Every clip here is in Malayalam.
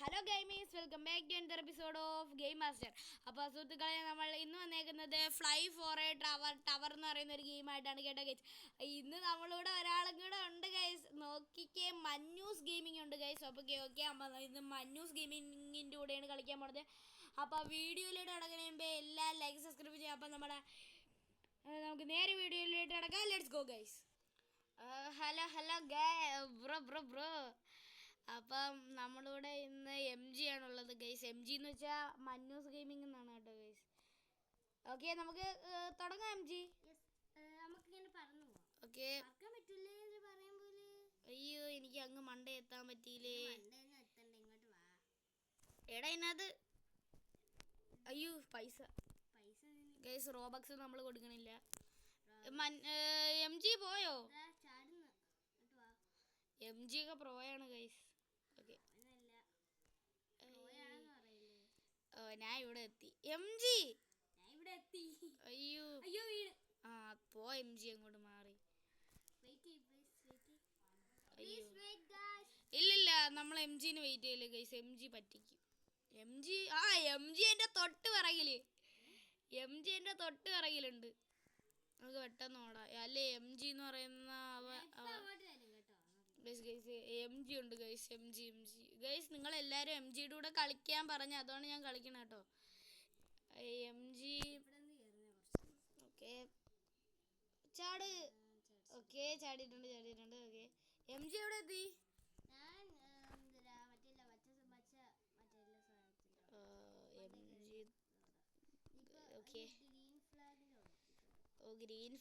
Hello gamers, welcome back to another episode of game master. അപ്പോൾ സുഹൃത്തുക്കളെ, നമ്മൾ ഇന്ന് വന്നേക്കുന്നത് ഫ്ലൈ ഫോർ എ ടവർ എന്ന് പറയുന്ന ഒരു ഗെയിമായിട്ടാണ് കേട്ടോ ഗൈസ്. ഇന്ന് നമ്മളിവിടെ ഒരാളും കൂടെ ഉണ്ട് ഗൈസ്. നോക്കിക്കേ, മഞ്ഞൂസ് ഗെയിമിംഗ് ഉണ്ട് ഗൈസ്. അപ്പോൾ ഓക്കെ അപ്പോൾ ഇന്ന് മഞ്ഞൂസ് ഗെയിമിങ്ങിൻ്റെ കൂടെയാണ് കളിക്കാൻ പോണത്. അപ്പോൾ വീഡിയോയിലൂടെ അടങ്ങുന്ന മുമ്പേ എല്ലാ ലൈക്ക് സബ്സ്ക്രൈബ് ചെയ്യാം. അപ്പോൾ നമുക്ക് നേരെ വീഡിയോയിലോട്ട് അടക്കാം. Let's go guys. Hello bro. അപ്പം നമ്മളിവിടെ ഇന്ന് MG ആണുള്ളത് ഗൈസ്. MG എന്ന് വെച്ചാൽ മഞ്ഞൂസ് ഗെയിമിംഗ് എന്നാണ് കേട്ടോ ഗൈസ്. ഓക്കെ, നമുക്ക് തുടങ്ങാം. MG okay. അയ്യോ, എനിക്ക് അങ്ങ് മണ്ട എത്താൻ പറ്റിയില്ലേ. എടാ ഇതിനകത്ത് അയ്യോ പൈസ ഗൈസ്, റോബക്സ് നമ്മൾ കൊടുക്കണില്ല. MG പോയോ? MG ഒക്കെ പ്രോയാണ് ഗൈസ്. ഓക്കെ, ഞാൻ ഇവിടെ എത്തി. MG അയ്യോ പോ. MG അങ്ങോട്ട് മാറി. ഇല്ലില്ല, നമ്മൾ MGന് വെയിറ്റ് ചെയ്യില്ല ഗൈസ്. MG പറ്റിക്കും. MG എൻ്റെ തൊട്ട് പിറകില് നമുക്ക് പെട്ടെന്ന് ഓടാം. അല്ലേ MG എന്ന് പറയുന്ന MG ഉണ്ട് ഗൈസ്. MG ഗൈസ്, നിങ്ങളെല്ലാവരും MGയുടെ കൂടെ കളിക്കാൻ പറഞ്ഞ, അതുകൊണ്ട് ഞാൻ കളിക്കണം കേട്ടോ. MG ഓക്കെ, ചാട്. ഓക്കെ, ചാടിയിട്ടുണ്ട്. ഓക്കെ, MG എവിടെ എത്തി? ഓക്കെ, ഗ്രീൻ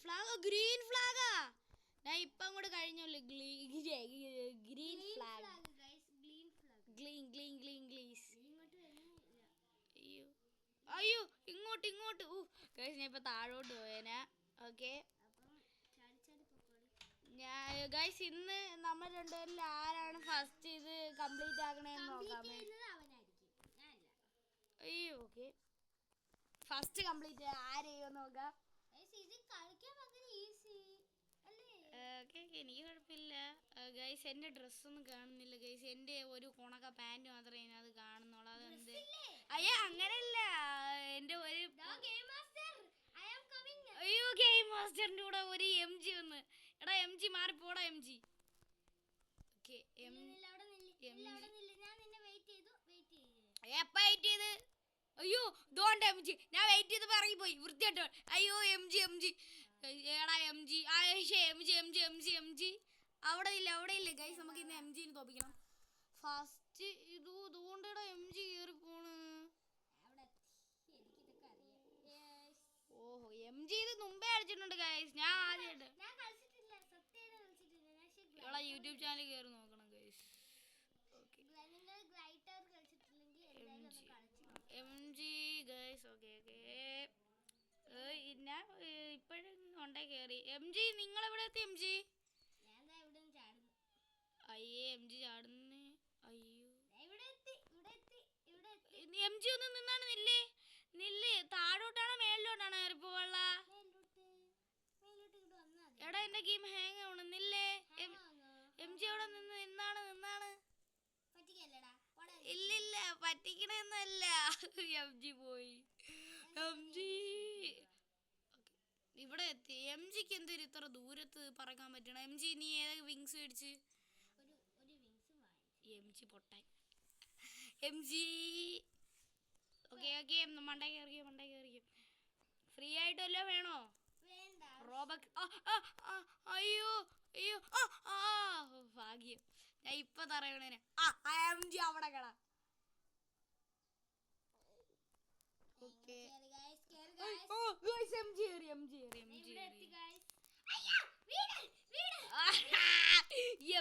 ഫ്ലാഗാ. ഞാൻ ഇപ്പം അങ്ങോട്ട് കഴിഞ്ഞല്ലോ. Green flag. അയ്യോ ഇങ്ങോട്ട് ഗൈസ്, ഞാൻ ഇപ്പൊ താഴോട്ട് പോയേനെ. ഓക്കെ ഗൈസ്, ഇന്ന് നമ്മൾ രണ്ടുപേരിൽ ആരാണ് ഫസ്റ്റ് ഇത് കംപ്ലീറ്റ് ആക്കണേന്ന് നോക്കാമേ. അയ്യോ ഓക്കെ, ഫസ്റ്റ് കംപ്ലീറ്റ് ആരെയും നോക്കാം. എനിക്ക് കുഴപ്പമില്ല ഗൈസ്. എൻ്റെ ഡ്രസ്സൊന്നും കാണുന്നില്ല ഗൈസ്. എൻ്റെ ഒരു കുണക്ക പാൻറ് മാത്രമേ ഇതിനകത്ത് കാണുന്നുള്ളൂ. അതെന്ത്? അയ്യോ അങ്ങനെയല്ല, എൻ്റെ ഒരു അയ്യോ ഗെയിം മാസ്റ്ററിൻ്റെ കൂടെ ഒരു MG വന്ന്. എടാ MG മാറിപ്പോടാ. MG ഓക്കെ, എപ്പ വെയിറ്റ് ചെയ്ത്? അയ്യോ ദോണ്ട് MG, ഞാൻ വെയിറ്റ് ചെയ്തപ്പോൾ ഇറങ്ങിപ്പോയി വൃത്തിയായിട്ടോ. അയ്യോ MG എടാ MG അവിടെ ഇല്ല ഗൈസ്. നമുക്ക് ഇന്ന് MGന് തോപ്പിക്കണം ഫസ്റ്റ്. ഇതുകൊണ്ടിടാ MG കയറി പോണ്. ഓഹോ, MG ഇത് മുമ്പേ കളിച്ചിട്ടുണ്ട് ഗൈസ്. ഞാൻ ആദ്യമായിട്ട് എടാ യൂട്യൂബ് ചാനൽ കയറി നോക്കണം ഗൈസ്. MG guys. ഓക്കെ ഞാൻ ഇപ്പോഴും കൊണ്ടേ കയറി. MG നിങ്ങളെവിടെ എത്തി? MG അയ്യേ MG ചാടുന്നേ. അയ്യോ MG ഒന്ന് നിന്നാണ്. നില്ലേ താഴോട്ടാണോ മേളിലോട്ടാണോ കയറിപ്പോള്ള? എടാ എന്റെ ഗെയിം ഹാങ് ആവണം. നില്ലേ MG അവിടെ നിന്നാണ്. ഇല്ലില്ല, പറ്റിക്കണെന്നല്ല. MG പോയി. ഇവിടെ എത്തി. MGക്ക് എന്തൊരു ഇത്ര ദൂരത്ത് പറക്കാൻ പറ്റണം? MG നീ ഏതൊക്കെ വിങ്സ് മേടിച്ച്? MG പൊട്ടാൻ. MG ഓക്കെ മണ്ടേ കയറിക്കും. ഫ്രീ ആയിട്ടല്ലോ വേണോ? റോബക്സ്. അയ്യോ ഭാഗ്യം, ഞാൻ ഇപ്പൊ തറയണേനെ. MG അവിടെ കട. ഓക്കെ MG കയറി.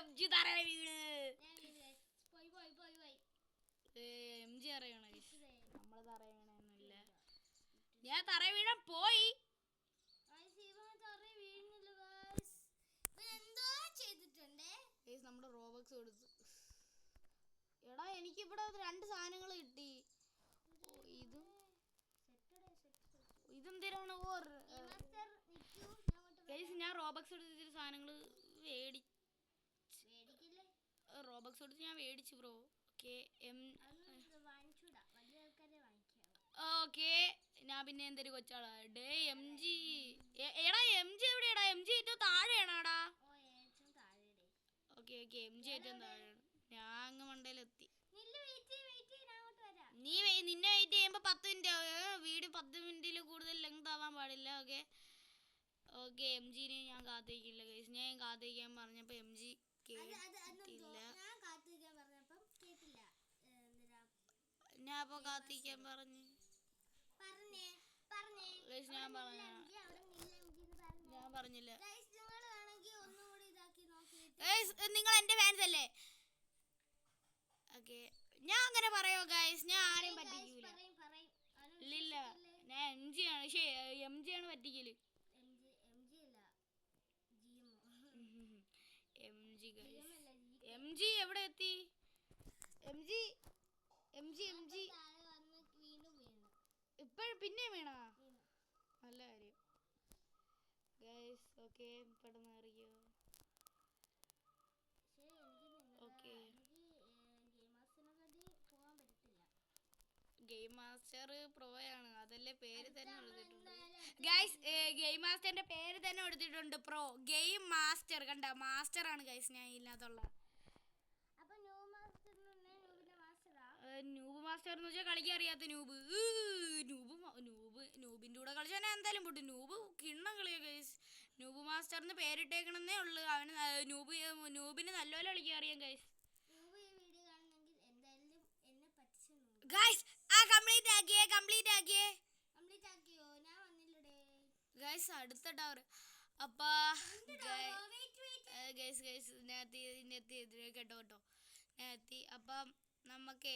MG തറയണ വീട്. MG അറിയണ നമ്മള് തറയണൊന്നുമില്ല. ഞാൻ തറ വീഴാൻ പോയി. നമ്മുടെ റോബക്സ് കൊടുത്തു. എടാ എനിക്കിവിടെ 2 സാധനങ്ങൾ കിട്ടി. ഇതെന്തിനാണ്? ഞാൻ റോബക്സ് എടുത്തിട്ട് സാധനങ്ങൾ റോബക്സ് എടുത്ത് ഞാൻ മേടിച്ചു ബ്രോ. ഓക്കെ ഓക്കെ ഞാൻ പിന്നെ എന്തൊരു കൊച്ചാളാ ഡേ എം ജി. എടാ എം ജി എവിടെയാടാ? എം ജി ഏറ്റവും താഴെയാണാടാ? ഓക്കെ ഓക്കെ എം ജി ഏറ്റവും താഴെയാണ്. ഞാൻ അങ്ങ് മണ്ടയിലെത്തി. നിന്നെ വെയിറ്റ് ചെയ്യുമ്പോൾ 10 മിനിറ്റ് വീഡിയോ 10 മിനിറ്റിൽ കൂടുതൽ ലെങ്ത് ആവാൻ പാടില്ല. ഓക്കെ ഓക്കെ എം ജിനെ ഞാൻ കാത്തിരിക്കില്ല ഗൈസ്. ഞാൻ കാത്തിരിക്കാൻ പറഞ്ഞപ്പോൾ എം ജി കേട്ടില്ല. ഞാൻ അപ്പോൾ കാത്തിരിക്കാൻ പറഞ്ഞു ഗൈസ്. ഞാൻ പറഞ്ഞില്ല ഗൈസ്. നിങ്ങൾ എൻ്റെ ഫാൻസ് അല്ലേ? ഓക്കെ ഞാൻ അങ്ങനെ പറയോ ഗൈസ്? ഞാൻ ആരെയും പറ്റിക്കൂല. ഇല്ലില്ല ഞാൻ എം ജി ആണ്. പക്ഷേ എം ജി ആണ് പറ്റിക്കല്. M G guys. M G എവിടെ എത്തി? M G M G M G ഇപ്പോഴും പിന്നെ വീണാ? നല്ല കാര്യം ഗൈസ്. ഓക്കെ പെട്ടെന്ന് അറിയോ? ഓക്കെ ഗെയിം മാസ്റ്റർ പ്രോയാണ്. അതല്ലേ പേര് തന്നെ എടുത്തിട്ടുണ്ട് ഗൈസ്. ഗെയിം മാസ്റ്ററിന്റെ പേര് തന്നെ എടുത്തിട്ടുണ്ട് പ്രോ. ഗെയിം മാസ്റ്റർ കണ്ട മാസ്റ്റർ ആണ് ഗൈസ്. ഞാൻ ഇല്ലാത്തുള്ള നൂബ് മാസ്റ്റർ എന്ന് വെച്ചാൽ കളിക്കാൻ അറിയാത്ത നൂബ്. നൂബിൻ്റെ കൂടെ കളിച്ചാൽ ഞാൻ എന്തായാലും പൊട്ടും. നൂബ് കിണ്ണം കളിയാ ഗൈസ്. നൂബ് മാസ്റ്ററിന് പേരിട്ടേക്കണമെന്നേ ഉള്ളു. അവന് നൂബിന് നല്ലപോലെ കളിക്കാൻ അറിയാം ഗൈസ്. ഗൈസ് കംപ്ലീറ്റ് ആക്കിയേ ഗൈസ്. അടുത്ത ടവർ അപ്പാ ഗൈസ് ഞാൻ എത്തി കേട്ടോ ഞാൻ എത്തി. അപ്പം നമുക്ക്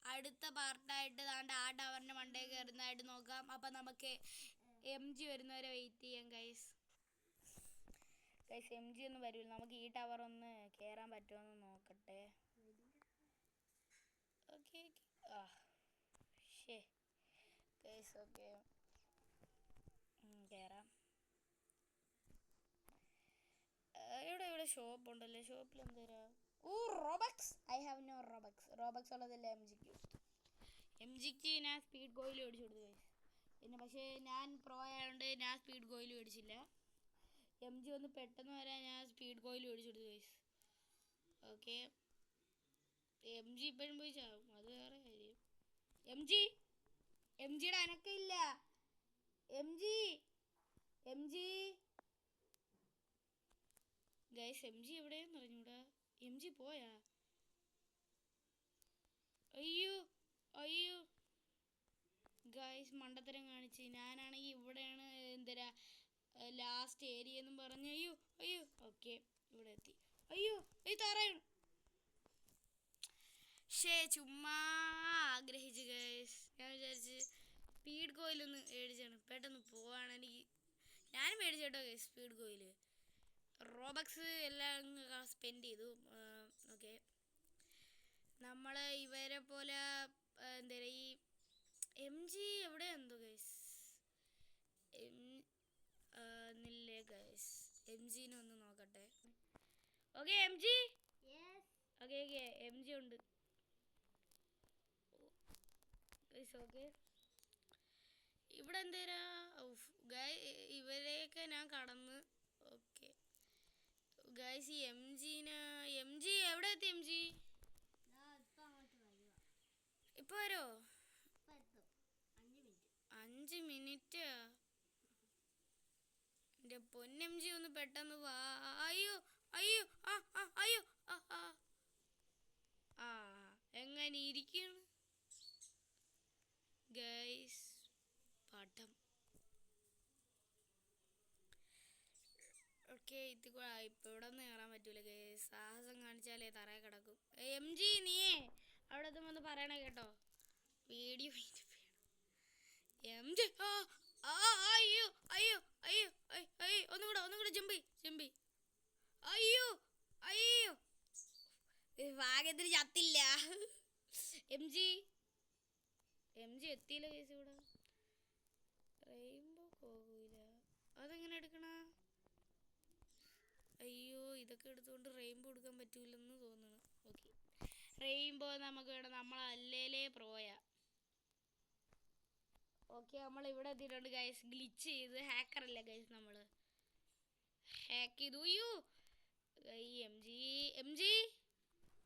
അടുത്ത പാർട്ടായിട്ട് താണ്ട് ആ ടവറിൻ്റെ മണ്ടേ കയറുന്നതായിട്ട് നോക്കാം. അപ്പം നമുക്ക് എം ജി വരുന്നവരെ വെയിറ്റ് ചെയ്യാം ഗൈസ്. എം ജി ഒന്നും വരില്ല. നമുക്ക് ഈ ടവർ ഒന്ന് കയറാൻ പറ്റുമോ നോക്കട്ടെ. ഓക്കെ ആ ശേ ഗൈസ്. ഓക്കെ കയറാം. ഇവിടെ ഷോപ്പ് ഉണ്ടല്ലേ? ഷോപ്പിൽ എന്തേരാ? റോബക്സ്. ഐ ഹാവ് നോ റോബക്സ് ഉള്ളതല്ലേ എം ജിക്ക് ഞാൻ സ്പീഡ് ഗോയിൽ മേടിച്ചു കൊടുത്തു ഗൈസ്. പിന്നെ പക്ഷേ ഞാൻ പ്രോ ആയതുകൊണ്ട് ഞാൻ സ്പീഡ് ഗോയിൽ മേടിച്ചില്ല. എം ജി ഒന്ന് പെട്ടെന്ന് വരാൻ ഞാൻ സ്പീഡ് ഗോയിൽ മേടിച്ചു കൊടുത്തു ഗൈസ്. ഓക്കെ എം ജി ഇപ്പോഴും പോയി ചാവും. അത് വേറെ കാര്യം. എം ജിയുടെ അനക്കില്ല. M G guys. M G എവിടെയെന്ന് അറിഞ്ഞൂടാ. എം ജി പോയാ? അയ്യോ ഗൈസ് മണ്ടത്തരം കാണിച്ച്. ഞാനാണെങ്കിൽ ഇവിടെയാണ് എന്തരാ ലാസ്റ്റ് ഏരിയ എന്നും പറഞ്ഞു. അയ്യോ ഓക്കെ ഇവിടെ എത്തി. അയ്യോ താറാണ്. ചുമ്മാ ആഗ്രഹിച്ചു ഗൈസ്. ഞാൻ വിചാരിച്ച് സ്പീഡ് കോയിലൊന്ന് മേടിച്ചാണ് പെട്ടെന്ന് പോവാണ്. ഞാനും മേടിച്ചു കേട്ടോ ഗൈസ് സ്പീഡ് കോയില്. റോബക്സ് എല്ലാം സ്പെൻഡ് ചെയ്തു. ഓക്കെ നമ്മൾ ഇവരെ പോലെ എന്താ ഈ എം ജി എവിടെ എന്തോ ഗൈസ്. നില്ലേ ഗൈസ്. എം ജിനെ ഒന്ന് നോക്കട്ടെ. Okay M G okay M G ഉണ്ട് ഗൈസ്. ഓക്കെ ഇവിടെ എന്തേരാ ഇവരെയൊക്കെ ഞാൻ കടന്ന്. ഓക്കെ ഗൈസ് ഈ എം ജി എവിടെ എത്തി? എം ജി ഇപ്പൊ വരോ? 5 മിനിറ്റ്. എൻ്റെ പൊന്നെം ജി ഒന്ന് പെട്ടെന്ന് വാ. അയ്യോ എങ്ങനെ ഇരിക്കുന്നു ഗൈസ്? പടം ഓക്കെ ഇപ്പൊ ഇവിടെ ഒന്നും കയറാൻ പറ്റൂല ഗൈസ്. സാഹസം കാണിച്ചാലേ തറയെ കിടക്കും. എം ജി നീ അവിടെ എത്തുമ്പോൾ പറയണേ കേട്ടോ. വീഡിയോ എം ജി അയ്യോ ഒന്നും കൂടെ ജമ്പി. അയ്യോ ഭാഗ്യത്തിന് ചത്തില്ല. എം ജി എത്തിയില്ല കേസ്. ഇവിടെ റെയിൻബോ പോകൂല. അതെങ്ങനെ എടുക്കണ? അയ്യോ ഇതൊക്കെ എടുത്തുകൊണ്ട് റെയിൻബോ എടുക്കാൻ പറ്റൂലെന്ന് തോന്നുന്നു. ഓക്കെ റെയിൻബോ നമുക്ക് വേണം, നമ്മൾ അല്ലേലേ പ്രോയാ. ഓക്കെ, നമ്മൾ ഇവിടെ എത്തിയിട്ടുണ്ട് ഗൈസ്. ഗ്ലിച്ച് ചെയ്ത് ഹാക്കറല്ലേ ഗൈസ്, നമ്മൾ ഹാക്ക് ചെയ്തു. അയ്യോ എം ജി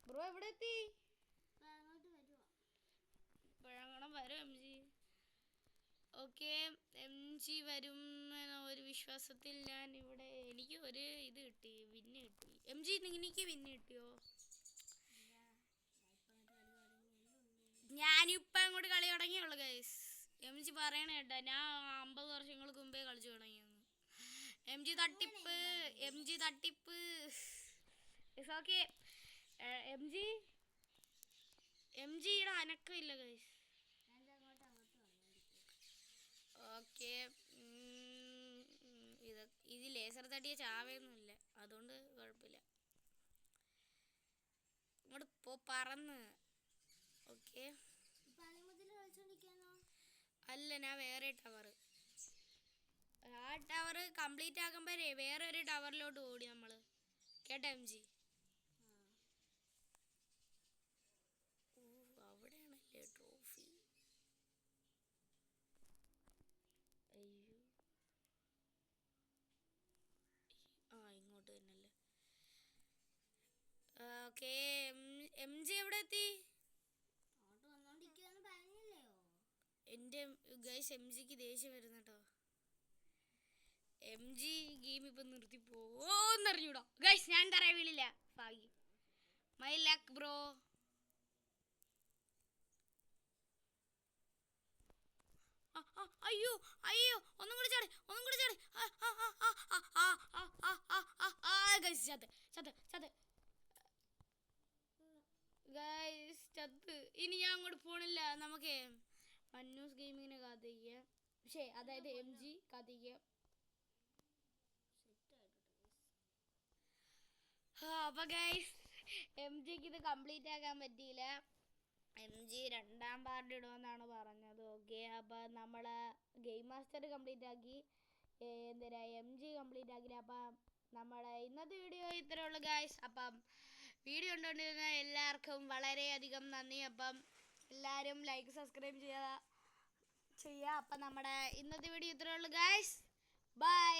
ബ്രോ എവിടെ എത്തി? പഴങ്ങണം വരും M G. Okay, M G വരും ഒരു വിശ്വാസത്തിൽ ഞാൻ ഇവിടെ. എനിക്ക് ഒരു ഇത് കിട്ടി, വിന്ന് കിട്ടി. എം ജി എനിക്ക് വിന്ന് കിട്ടിയോ? ഞാനിപ്പോൾ അങ്ങോട്ട് കളി തുടങ്ങിയുള്ളൂ ഗൈസ്. എം ജി പറയണ കേട്ടാ, ഞാൻ 50 വർഷങ്ങൾക്ക് മുമ്പേ കളിച്ചു തുടങ്ങിയെന്ന്. എം ജി തട്ടിപ്പ്, എം ജി തട്ടിപ്പ്. It's okay. എം ജിയുടെ അനക്കമില്ല ഗൈസ്. ഓക്കെ, ഇത് ലേസർ തട്ടിയ ചാവയൊന്നുമില്ല, അതുകൊണ്ട് കുഴപ്പമില്ല. ഇങ്ങോട്ട് പറന്ന്. ഓക്കെ, അല്ല, ഞാൻ വേറെ ടവർ, ആ ടവർ കംപ്ലീറ്റ് ആക്കുമ്പോ വേറെ ഒരു ടവറിലോട്ട് ഓടി നമ്മള്. കേട്ടോ എം ജി? അവിടെയാണല്ലേ ട്രോഫി. അയ്യോ, ഇങ്ങോട്ട് തന്നെയല്ലേ. ഓക്കെ, എം ജി എവിടെ എത്തി? എൻ്റെ ഗൈസ്, എം ജിക്ക് ദേഷ്യം വരുന്ന കേട്ടോ. എം ജി ഗെയിം ഇപ്പം നിർത്തി പോവോന്നറിഞ്ഞൂടാ ഗൈസ്. ഞാൻ തറയെ വീണില്ല, ഭാഗ്യം. My luck bro. അയ്യോ അയ്യോ, ഒന്നും കൂടി ചാടി. ഗൈസ് ചത്ത്. ഇനി ഞാൻ അങ്ങോട്ട് പോണില്ല. നമുക്ക് മന്നൂസ് ഗെയിമിങ്ങിനെ കാത്തിരിക്കാം. അതായത് എം ജി കാത്തിരിക്കാം. അപ്പൊ ഗൈസ്, എം ജിക്ക് ഇത് കംപ്ലീറ്റ് ആക്കാൻ പറ്റിയില്ല. എം ജി 2ാം പാർട്ട് ഇടുമെന്നാണ് പറഞ്ഞത്. ഓക്കെ, അപ്പം നമ്മൾ ഗെയിം മാസ്റ്റർ കംപ്ലീറ്റ് ആക്കി, എം ജി കംപ്ലീറ്റ് ആക്കില്ല. അപ്പം നമ്മുടെ ഇന്നത്തെ വീഡിയോ ഇത്രയേ ഉള്ളൂ ഗൈസ്. അപ്പം വീഡിയോ കണ്ടുകൊണ്ടിരുന്ന എല്ലാവർക്കും വളരെയധികം നന്ദി. അപ്പം എല്ലാവരും ലൈക്ക്, സബ്സ്ക്രൈബ് ചെയ്യുക. അപ്പം നമ്മുടെ ഇന്നത്തെ വീഡിയോ ഇത്രയേ ഉള്ളൂ ഗൈസ്. ബൈ.